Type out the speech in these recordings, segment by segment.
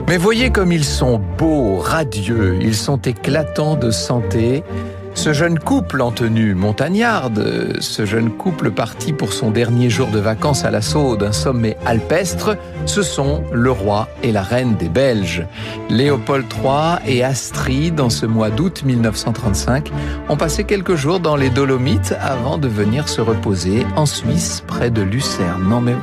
Mais voyez comme ils sont beaux, radieux, ils sont éclatants de santé. Ce jeune couple en tenue montagnarde, ce jeune couple parti pour son dernier jour de vacances à l'assaut d'un sommet alpestre, ce sont le roi et la reine des Belges. Léopold III et Astrid, en ce mois d'août 1935, ont passé quelques jours dans les Dolomites avant de venir se reposer en Suisse, près de Lucerne. Non mais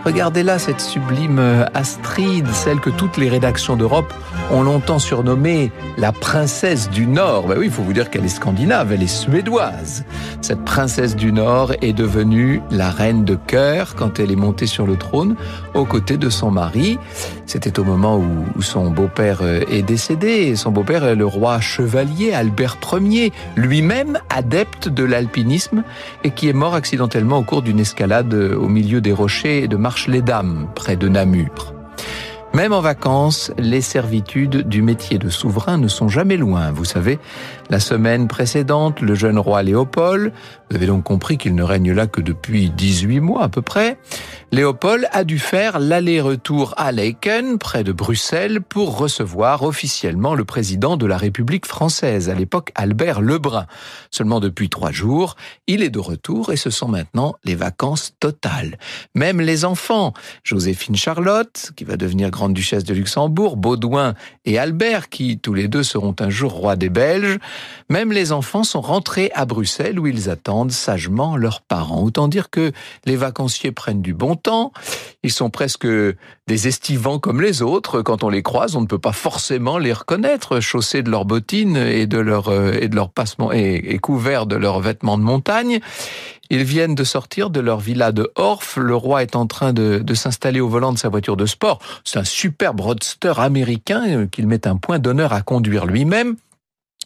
regardez là cette sublime Astrid, celle que toutes les rédactions d'Europe ont longtemps surnommée la princesse du Nord. Ben oui, il faut vous dire qu'elle est scandinave, elle est suédoise. Cette princesse du Nord est devenue la reine de cœur quand elle est montée sur le trône aux côtés de son mari. C'était au moment où son beau-père est décédé. Son beau-père est le roi chevalier Albert Ier, lui-même adepte de l'alpinisme et qui est mort accidentellement au cours d'une escalade au milieu des rochers de Marche-les-Dames, près de Namur. Même en vacances, les servitudes du métier de souverain ne sont jamais loin. Vous savez, la semaine précédente, le jeune roi Léopold, vous avez donc compris qu'il ne règne là que depuis 18 mois à peu près, Léopold a dû faire l'aller-retour à Laeken, près de Bruxelles, pour recevoir officiellement le président de la République française, à l'époque Albert Lebrun. Seulement depuis 3 jours, il est de retour et ce sont maintenant les vacances totales. Même les enfants, Joséphine Charlotte, qui va devenir grande-duchesse de Luxembourg, Baudouin et Albert, qui tous les deux seront un jour rois des Belges, même les enfants sont rentrés à Bruxelles où ils attendent sagement leurs parents. Autant dire que les vacanciers prennent du bon temps, ils sont presque des estivants comme les autres. Quand on les croise, on ne peut pas forcément les reconnaître, chaussés de leurs bottines et de leurs passements et couverts de leurs vêtements de montagne. Ils viennent de sortir de leur villa de Horf. Le roi est en train de s'installer au volant de sa voiture de sport. C'est un superbe roadster américain qu'il met un point d'honneur à conduire lui-même.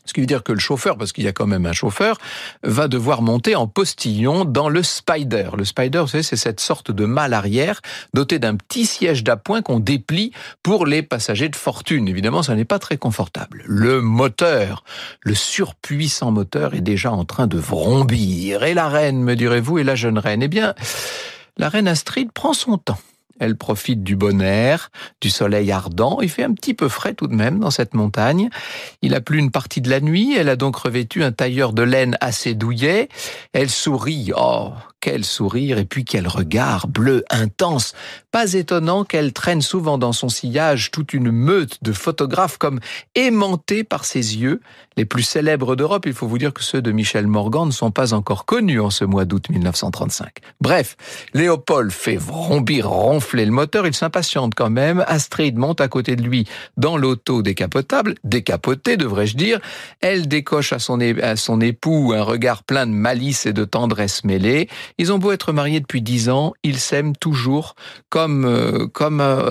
Ce qui veut dire que le chauffeur, parce qu'il y a quand même un chauffeur, va devoir monter en postillon dans le Spider. Le Spider, vous savez, c'est cette sorte de malle arrière doté d'un petit siège d'appoint qu'on déplie pour les passagers de fortune. Évidemment, ça n'est pas très confortable. Le moteur, le surpuissant moteur est déjà en train de vrombir. Et la reine, me direz-vous, et la jeune reine? Eh bien, la reine Astrid prend son temps. Elle profite du bon air, du soleil ardent. Il fait un petit peu frais tout de même dans cette montagne. Il a plu une partie de la nuit. Elle a donc revêtu un tailleur de laine assez douillet. Elle sourit. Oh, quel sourire et puis quel regard bleu intense. Pas étonnant qu'elle traîne souvent dans son sillage toute une meute de photographes comme aimantés par ses yeux. Les plus célèbres d'Europe, il faut vous dire que ceux de Michel Morgan ne sont pas encore connus en ce mois d'août 1935. Bref, Léopold fait vrombir, ronfler le moteur, il s'impatiente quand même. Astrid monte à côté de lui dans l'auto décapotable, décapotée devrais-je dire. Elle décoche à son époux un regard plein de malice et de tendresse mêlée. Ils ont beau être mariés depuis 10 ans, ils s'aiment toujours comme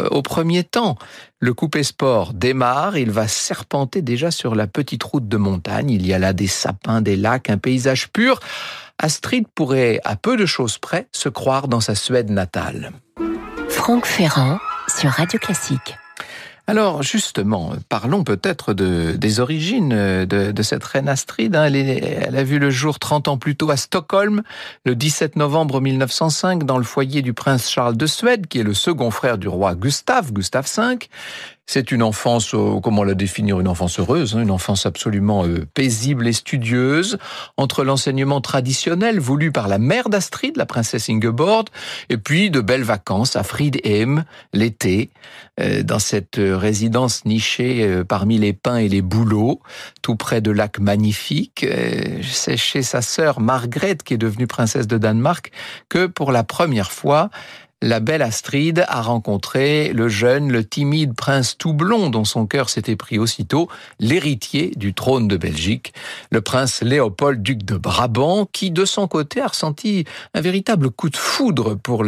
au premier temps. Le coupé sport démarre, il va serpenter déjà sur la petite route de montagne. Il y a là des sapins, des lacs, un paysage pur. Astrid pourrait, à peu de choses près, se croire dans sa Suède natale. Franck Ferrand sur Radio Classique. Alors justement, parlons peut-être des origines de cette reine Astrid. Elle a vu le jour 30 ans plus tôt à Stockholm, le 17 novembre 1905, dans le foyer du prince Charles de Suède, qui est le second frère du roi Gustave V. C'est une enfance, comment la définir, une enfance heureuse, une enfance absolument paisible et studieuse, entre l'enseignement traditionnel voulu par la mère d'Astrid, la princesse Ingeborg, et puis de belles vacances à Fridhem, l'été, dans cette résidence nichée parmi les pins et les bouleaux, tout près de lacs magnifiques. C'est chez sa sœur Margrethe, qui est devenue princesse de Danemark, que pour la première fois, la belle Astrid a rencontré le jeune, le timide prince tout blond dont son cœur s'était pris aussitôt, l'héritier du trône de Belgique, le prince Léopold, duc de Brabant, qui de son côté a ressenti un véritable coup de foudre pour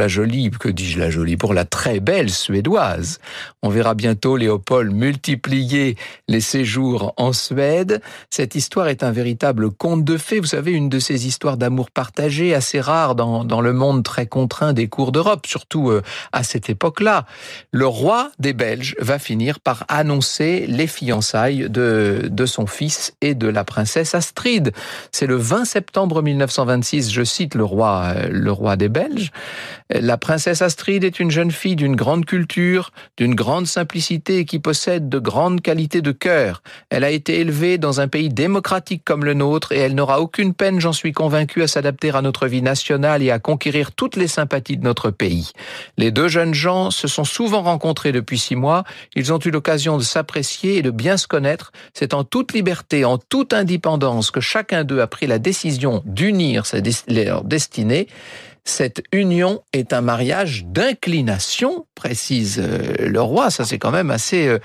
pour la très belle Suédoise. On verra bientôt Léopold multiplier les séjours en Suède. Cette histoire est un véritable conte de fées. Vous savez, une de ces histoires d'amour partagé assez rares dans le monde très contraint des cours d'Europe, surtout surtout à cette époque-là. Le roi des Belges va finir par annoncer les fiançailles de son fils et de la princesse Astrid. C'est le 20 septembre 1926, je cite le roi des Belges. La princesse Astrid est une jeune fille d'une grande culture, d'une grande simplicité et qui possède de grandes qualités de cœur. Elle a été élevée dans un pays démocratique comme le nôtre et elle n'aura aucune peine, j'en suis convaincu, à s'adapter à notre vie nationale et à conquérir toutes les sympathies de notre pays. Les deux jeunes gens se sont souvent rencontrés depuis 6 mois. Ils ont eu l'occasion de s'apprécier et de bien se connaître. C'est en toute liberté, en toute indépendance que chacun d'eux a pris la décision d'unir leur destinée. Cette union est un mariage d'inclination, précise le roi. Ça, c'est quand même assez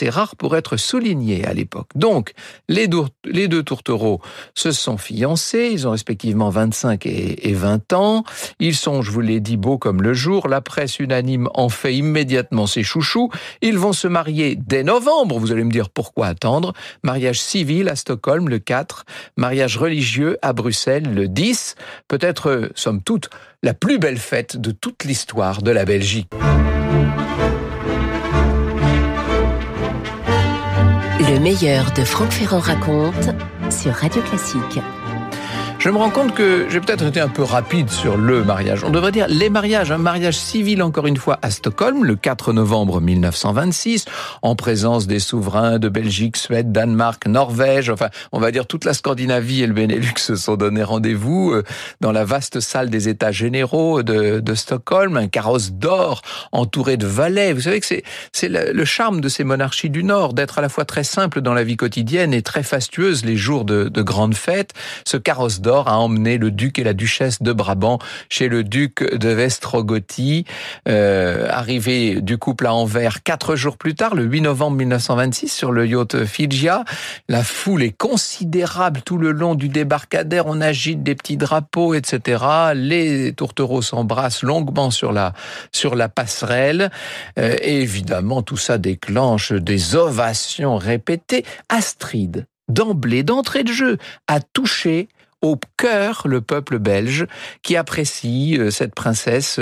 rare pour être souligné à l'époque. Donc, les deux tourtereaux se sont fiancés. Ils ont respectivement 25 et 20 ans. Ils sont, je vous l'ai dit, beaux comme le jour. La presse unanime en fait immédiatement ses chouchous. Ils vont se marier dès novembre. Vous allez me dire pourquoi attendre. Mariage civil à Stockholm le 4. Mariage religieux à Bruxelles le 10. Peut-être somme toute, la plus belle fête de toute l'histoire de la Belgique. Le meilleur de Franck Ferrand raconte sur Radio Classique. Je me rends compte que j'ai peut-être été un peu rapide sur le mariage. On devrait dire les mariages. Un mariage civil, encore une fois, à Stockholm, le 4 novembre 1926, en présence des souverains de Belgique, Suède, Danemark, Norvège. Enfin, on va dire toute la Scandinavie et le Benelux se sont donné rendez-vous dans la vaste salle des États généraux de Stockholm. Un carrosse d'or entouré de valets. Vous savez que c'est le charme de ces monarchies du Nord, d'être à la fois très simple dans la vie quotidienne et très fastueuse les jours de grandes fêtes. Ce carrosse d'or a emmené le duc et la duchesse de Brabant chez le duc de Vestrogothie. Arrivé du couple à Anvers 4 jours plus tard, le 8 novembre 1926, sur le yacht Figia. La foule est considérable tout le long du débarcadère. On agite des petits drapeaux, etc. Les tourtereaux s'embrassent longuement sur la passerelle. Et évidemment, tout ça déclenche des ovations répétées. Astrid, d'entrée de jeu, a touché au cœur le peuple belge qui apprécie cette princesse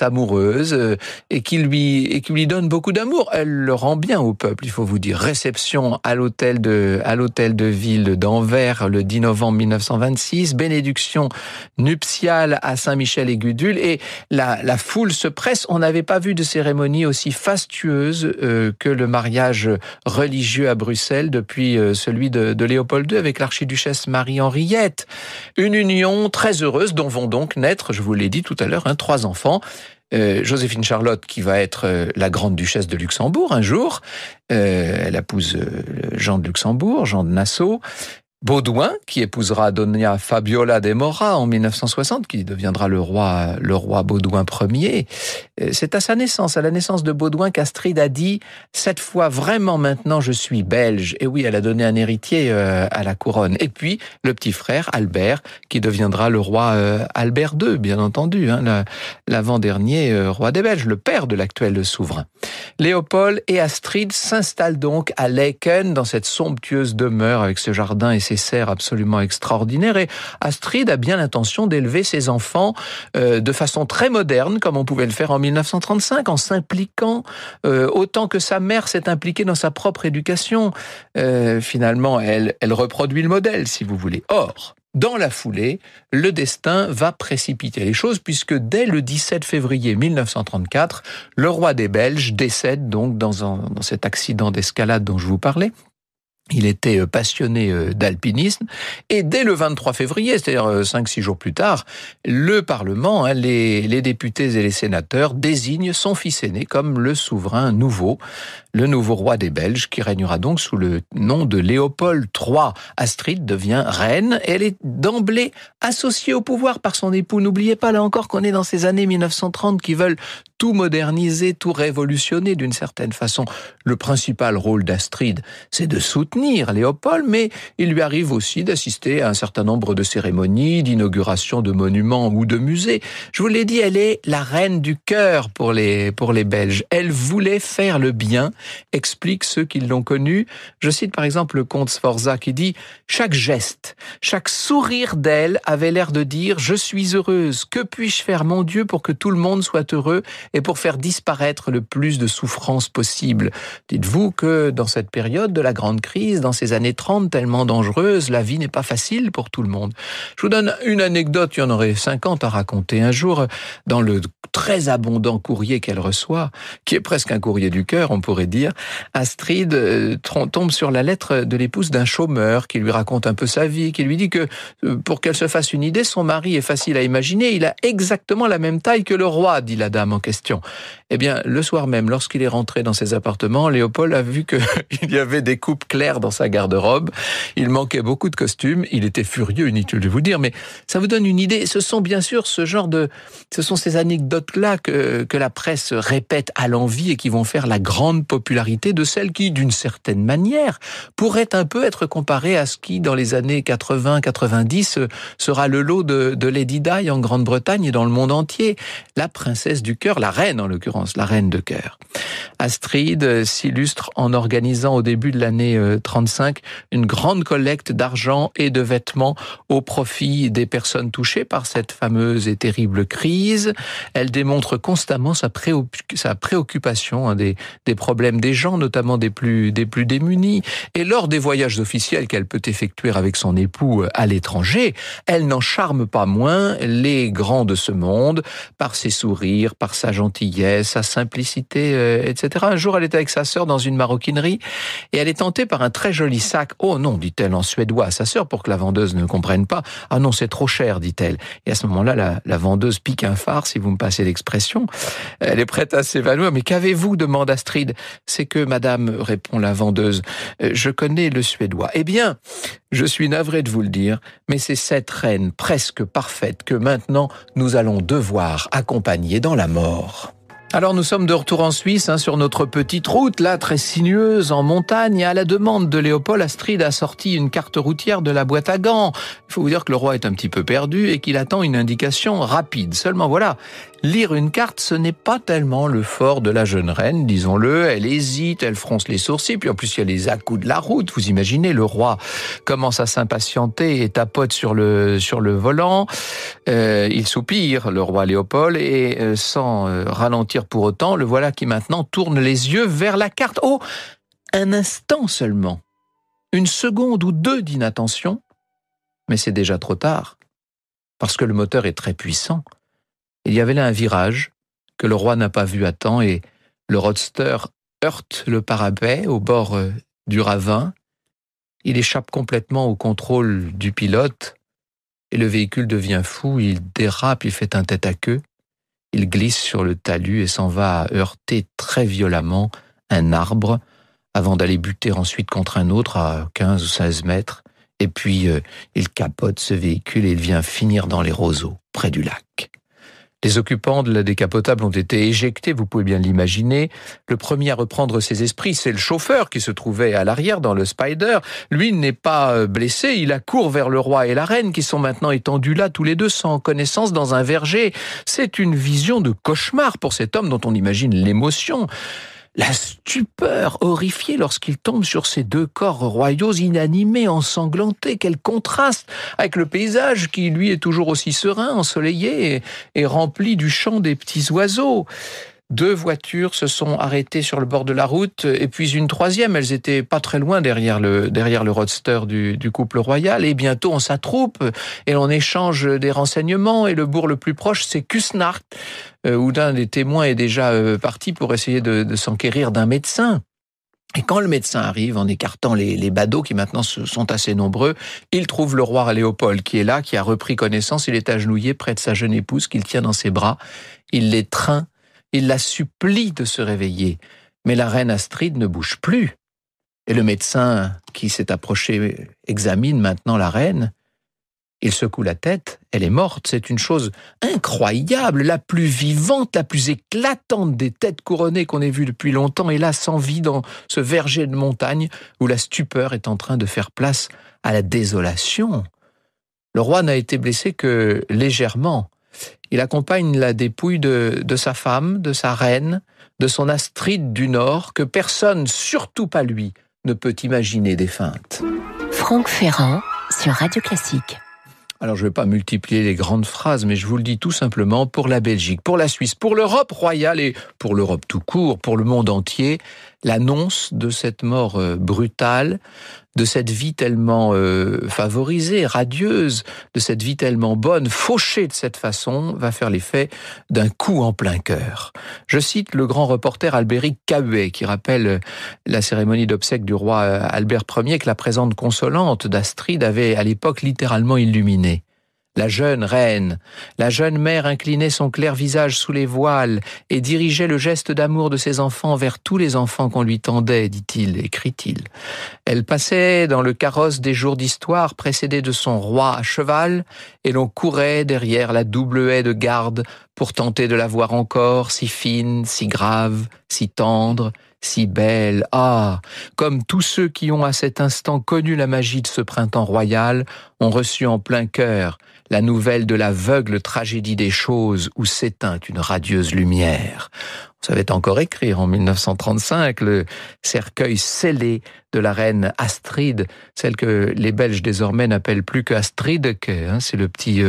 amoureuse et qui lui donne beaucoup d'amour. Elle le rend bien au peuple, il faut vous dire. Réception à l'hôtel de ville d'Anvers le 10 novembre 1926, bénédiction nuptiale à Saint-Michel-et-Gudule et la foule se presse. On n'avait pas vu de cérémonie aussi fastueuse que le mariage religieux à Bruxelles depuis celui de Léopold II avec l'archiduchesse Marie-Henriette. Une union très heureuse dont vont donc naître, je vous l'ai dit tout à l'heure, 3 enfants. Joséphine Charlotte qui va être la grande duchesse de Luxembourg un jour. Elle épouse Jean de Luxembourg, Jean de Nassau. Baudouin, qui épousera Dona Fabiola de Mora en 1960, qui deviendra le roi Baudouin Ier. C'est à la naissance de Baudouin, qu'Astrid a dit « Cette fois, vraiment, maintenant, je suis belge ». Et oui, elle a donné un héritier à la couronne. Et puis, le petit frère, Albert, qui deviendra le roi Albert II, bien entendu, l'avant-dernier roi des Belges, le père de l'actuel souverain. Léopold et Astrid s'installent donc à Laeken, dans cette somptueuse demeure avec ce jardin et ses serres absolument extraordinaires. Et Astrid a bien l'intention d'élever ses enfants de façon très moderne, comme on pouvait le faire en 1935, en s'impliquant autant que sa mère s'est impliquée dans sa propre éducation. Finalement, elle reproduit le modèle, si vous voulez. Or, dans la foulée, le destin va précipiter les choses puisque dès le 17 février 1934, le roi des Belges décède donc dans cet accident d'escalade dont je vous parlais. Il était passionné d'alpinisme et dès le 23 février, c'est-à-dire 5-6 jours plus tard, le Parlement, les députés et les sénateurs désignent son fils aîné comme le souverain nouveau, le nouveau roi des Belges qui régnera donc sous le nom de Léopold III. Astrid devient reine et elle est d'emblée associée au pouvoir par son époux. N'oubliez pas là encore qu'on est dans ces années 1930 qui veulent tout moderniser, tout révolutionner d'une certaine façon. Le principal rôle d'Astrid, c'est de soutenir soutenir Léopold, mais il lui arrive aussi d'assister à un certain nombre de cérémonies, d'inauguration de monuments ou de musées. Je vous l'ai dit, elle est la reine du cœur pour les Belges. Elle voulait faire le bien, expliquent ceux qui l'ont connue. Je cite par exemple le comte Sforza qui dit « Chaque geste, chaque sourire d'elle avait l'air de dire « Je suis heureuse, que puis-je faire mon Dieu pour que tout le monde soit heureux et pour faire disparaître le plus de souffrance possible ?» Dites-vous que dans cette période de la grande crise, dans ces années 30 tellement dangereuses, la vie n'est pas facile pour tout le monde. Je vous donne une anecdote, il y en aurait 50 à raconter. Un jour, dans le très abondant courrier qu'elle reçoit, qui est presque un courrier du cœur, on pourrait dire, Astrid tombe sur la lettre de l'épouse d'un chômeur qui lui raconte un peu sa vie, qui lui dit que, pour qu'elle se fasse une idée, son mari est facile à imaginer, il a exactement la même taille que le roi, dit la dame en question. Eh bien, le soir même, lorsqu'il est rentré dans ses appartements, Léopold a vu qu'il y avait des coupes claires dans sa garde-robe, il manquait beaucoup de costumes, il était furieux, inutile de vous dire, mais ça vous donne une idée. Ce sont bien sûr ce sont ces anecdotes-là que la presse répète à l'envi et qui vont faire la grande popularité de celle qui, d'une certaine manière, pourrait un peu être comparée à ce qui, dans les années 80-90, sera le lot de Lady Di en Grande-Bretagne et dans le monde entier. La princesse du cœur, la reine en l'occurrence, la reine de cœur. Astrid s'illustre en organisant au début de l'année 35 une grande collecte d'argent et de vêtements au profit des personnes touchées par cette fameuse et terrible crise. Elle démontre constamment sa préoccupation des problèmes des gens, notamment des plus démunis. Et lors des voyages officiels qu'elle peut effectuer avec son époux à l'étranger, elle n'en charme pas moins les grands de ce monde par ses sourires, par sa gentillesse, sa simplicité, etc. Un jour, elle était avec sa sœur dans une maroquinerie et elle est tentée par un très joli sac. « Oh non », dit-elle en suédois à sa sœur pour que la vendeuse ne comprenne pas. « Ah non, c'est trop cher », dit-elle. Et à ce moment-là, la vendeuse pique un phare, si vous me passez l'expression. Elle est prête à s'évanouir. « Mais qu'avez-vous » demande Astrid. « C'est que, madame, » répond la vendeuse, « je connais le suédois. » Eh bien, je suis navré de vous le dire, mais c'est cette reine presque parfaite que maintenant nous allons devoir accompagner dans la mort. Alors nous sommes de retour en Suisse, sur notre petite route, là, très sinueuse, en montagne. À la demande de Léopold, Astrid a sorti une carte routière de la boîte à gants. Il faut vous dire que le roi est un petit peu perdu et qu'il attend une indication rapide. Seulement voilà, lire une carte, ce n'est pas tellement le fort de la jeune reine, disons-le. Elle hésite, elle fronce les sourcils, puis en plus il y a les à-coups de la route. Vous imaginez, le roi commence à s'impatienter et tapote sur le volant. Il soupire, le roi Léopold, et sans ralentir pour autant, le voilà qui maintenant tourne les yeux vers la carte. Oh, un instant seulement, une seconde ou deux d'inattention, mais c'est déjà trop tard, parce que le moteur est très puissant. Il y avait là un virage que le roi n'a pas vu à temps et le roadster heurte le parapet au bord du ravin. Il échappe complètement au contrôle du pilote et le véhicule devient fou, il dérape, il fait un tête-à-queue. Il glisse sur le talus et s'en va heurter très violemment un arbre avant d'aller buter ensuite contre un autre à 15 ou 16 mètres. Et puis, il capote ce véhicule et il vient finir dans les roseaux, près du lac. Les occupants de la décapotable ont été éjectés, vous pouvez bien l'imaginer. Le premier à reprendre ses esprits, c'est le chauffeur qui se trouvait à l'arrière dans le Spider. Lui n'est pas blessé, il accourt vers le roi et la reine qui sont maintenant étendus là, tous les deux, sans connaissance, dans un verger. C'est une vision de cauchemar pour cet homme dont on imagine l'émotion. La stupeur horrifiée lorsqu'il tombe sur ces deux corps royaux inanimés, ensanglantés. Quel contraste avec le paysage qui, lui, est toujours aussi serein, ensoleillé et rempli du chant des petits oiseaux. Deux voitures se sont arrêtées sur le bord de la route, et puis une troisième. Elles étaient pas très loin derrière le roadster du couple royal. Et bientôt, on s'attroupe et on échange des renseignements. Et le bourg le plus proche, c'est Küsnacht, où l'un des témoins est déjà parti pour essayer de s'enquérir d'un médecin. Et quand le médecin arrive, en écartant les badauds qui maintenant sont assez nombreux, il trouve le roi Léopold qui est là, qui a repris connaissance. Il est agenouillé près de sa jeune épouse qu'il tient dans ses bras. Il l'étreint. Il la supplie de se réveiller, mais la reine Astrid ne bouge plus. Et le médecin qui s'est approché examine maintenant la reine. Il secoue la tête, elle est morte. C'est une chose incroyable, la plus vivante, la plus éclatante des têtes couronnées qu'on ait vues depuis longtemps, et là sans vie dans ce verger de montagne où la stupeur est en train de faire place à la désolation. Le roi n'a été blessé que légèrement. Il accompagne la dépouille de sa femme, de sa reine, de son Astride du Nord, que personne, surtout pas lui, ne peut imaginer défunte. Franck Ferrand sur Radio Classique. Alors je ne vais pas multiplier les grandes phrases, mais je vous le dis tout simplement, pour la Belgique, pour la Suisse, pour l'Europe royale et pour l'Europe tout court, pour le monde entier, l'annonce de cette mort brutale, de cette vie tellement favorisée, radieuse, de cette vie tellement bonne, fauchée de cette façon, va faire l'effet d'un coup en plein cœur. Je cite le grand reporter Albéric Cahuet, qui rappelle la cérémonie d'obsèques du roi Albert Ier, que la présence consolante d'Astride avait à l'époque littéralement illuminé. La jeune reine, la jeune mère inclinait son clair visage sous les voiles et dirigeait le geste d'amour de ses enfants vers tous les enfants qu'on lui tendait, dit-il, écrit-il. Elle passait dans le carrosse des jours d'histoire précédée de son roi à cheval et l'on courait derrière la double haie de garde pour tenter de la voir encore, si fine, si grave, si tendre, si belle. Ah, comme tous ceux qui ont à cet instant connu la magie de ce printemps royal ont reçu en plein cœur la nouvelle de l'aveugle tragédie des choses où s'éteint une radieuse lumière. On savait encore écrire en 1935 le cercueil scellé de la reine Astride, celle que les Belges désormais n'appellent plus qu'Astrideke, c'est le petit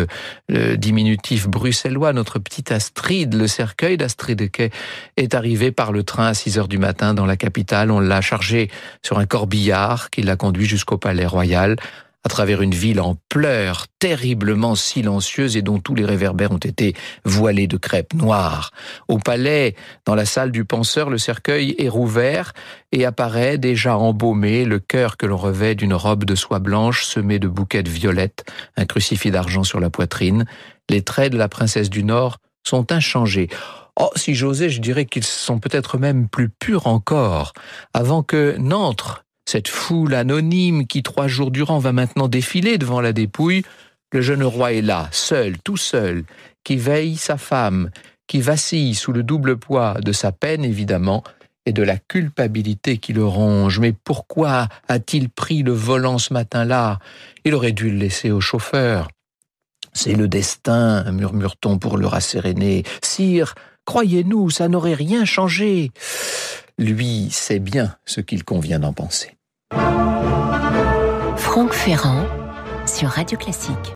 le diminutif bruxellois, notre petite Astride. Le cercueil d'Astrideke est arrivé par le train à 6h du matin dans la capitale. On l'a chargé sur un corbillard qui l'a conduit jusqu'au palais royal, à travers une ville en pleurs, terriblement silencieuse et dont tous les réverbères ont été voilés de crêpe noire. Au palais, dans la salle du penseur, le cercueil est rouvert et apparaît déjà embaumé, le cœur que l'on revêt d'une robe de soie blanche semée de bouquets de violettes, un crucifix d'argent sur la poitrine. Les traits de la princesse du Nord sont inchangés. Oh, si j'osais, je dirais qu'ils sont peut-être même plus purs encore, avant que n'entre cette foule anonyme qui 3 jours durant va maintenant défiler devant la dépouille. Le jeune roi est là, seul, tout seul, qui veille sa femme, qui vacille sous le double poids de sa peine évidemment et de la culpabilité qui le ronge. Mais pourquoi a-t-il pris le volant ce matin-là? Il aurait dû le laisser au chauffeur. C'est le destin, murmure-t-on pour le rasséréner. Sire, croyez-nous, ça n'aurait rien changé. Lui sait bien ce qu'il convient d'en penser. Franck Ferrand sur Radio Classique.